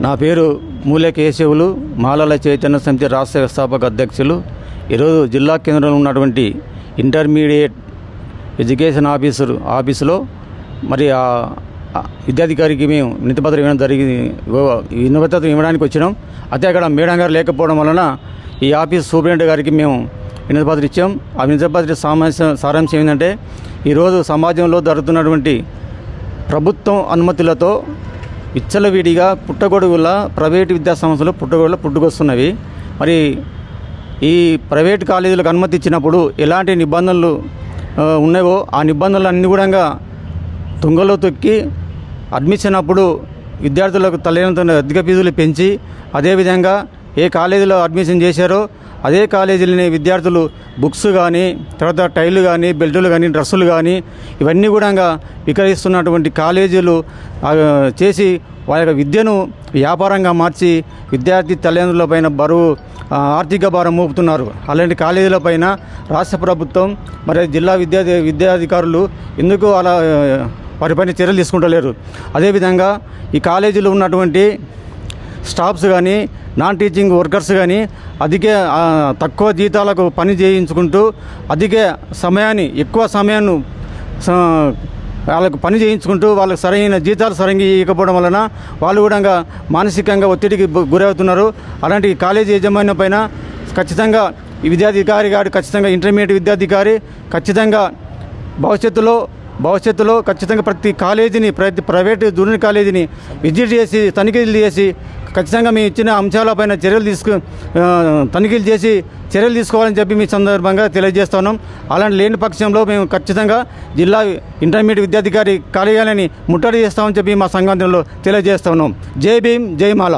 నా పేరు మూలె కేశవులు, మాలల చైతన్య సమితి రాష్ట్ర వ్యవస్థాపక అధ్యక్షులు. ఈరోజు జిల్లా కేంద్రంలో ఉన్నటువంటి ఇంటర్మీడియట్ ఎడ్యుకేషన్ ఆఫీసులో మరి ఆ విద్యాధికారికి మేము వినతిపత్రం ఇవ్వడం జరిగింది. వినతిపత్రం ఇవ్వడానికి వచ్చినాం. అయితే అక్కడ మేడం గారు లేకపోవడం వలన ఈ ఆఫీస్ సూపరింటెండెంట్ గారికి మేము వినతిపత్రం ఇచ్చాం. ఆ వినతిపత్ర సారాంశం ఏంటంటే, ఈరోజు సమాజంలో జరుగుతున్నటువంటి ప్రభుత్వం అనుమతులతో విచ్చలవిడిగా పుట్టగొడుగుల ప్రైవేటు విద్యాసంస్థలు పుట్టుకొస్తున్నవి. మరి ఈ ప్రైవేట్ కాలేజీలకు అనుమతి ఇచ్చినప్పుడు ఎలాంటి నిబంధనలు ఉన్నాయో ఆ నిబంధనలు అన్నీ కూడా తుంగలో తొక్కి అడ్మిషన్ అప్పుడు విద్యార్థులకు తల్లిదండ్రుల అధిక ఫీజులు పెంచి, అదేవిధంగా ఏ కాలేజీలో అడ్మిషన్ చేశారో అదే కాలేజీలని విద్యార్థులు బుక్స్ కానీ, తర్వాత టైర్లు కానీ, బెల్టులు కానీ, డ్రెస్సులు కానీ ఇవన్నీ కూడా విక్రయిస్తున్నటువంటి కాలేజీలు చేసి వాళ్ళ యొక్క విద్యను వ్యాపారంగా మార్చి విద్యార్థి తల్లిదండ్రులపైన బరువు ఆర్థిక భారం మోపుతున్నారు. అలాంటి కాలేజీలపైన రాష్ట్ర ప్రభుత్వం మరి జిల్లా విద్యాధికారులు ఎందుకు అలా వారిపైన చర్యలు తీసుకుంటలేరు? అదేవిధంగా ఈ కాలేజీలో ఉన్నటువంటి స్టాఫ్స్ కానీ, నాన్ టీచింగ్ వర్కర్స్ కానీ తక్కువ జీతాలకు పని చేయించుకుంటూ ఎక్కువ సమయాన్ని వాళ్ళకు పని చేయించుకుంటూ వాళ్ళకి సరైన జీతాలు సరిగ్గా ఇవ్వకపోవడం వలన వాళ్ళు కూడా మానసికంగా ఒత్తిడికి గురవుతున్నారు. అలాంటి కాలేజీ యాజమాన్యం పైన ఖచ్చితంగా ఈ విద్యాధికారి గారు ఖచ్చితంగా ఇంటర్మీడియట్ విద్యాధికారి ఖచ్చితంగా భవిష్యత్తులో ఖచ్చితంగా ప్రతి ప్రైవేటు జూనియర్ కాలేజీని విజిట్ చేసి తనిఖీలు చేసి ఖచ్చితంగా మేము ఇచ్చిన అంశాలపైన తనిఖీలు చేసి చర్యలు తీసుకోవాలని చెప్పి మీ సందర్భంగా తెలియజేస్తున్నాం. అలాంటి లేని పక్షంలో మేము ఖచ్చితంగా జిల్లా ఇంటర్మీడియట్ విద్యాధికారి కార్యాలయాన్ని ముట్టడి చేస్తామని చెప్పి మా సంఘంలో తెలియజేస్తున్నాం. జై భీమ్, జై మాల.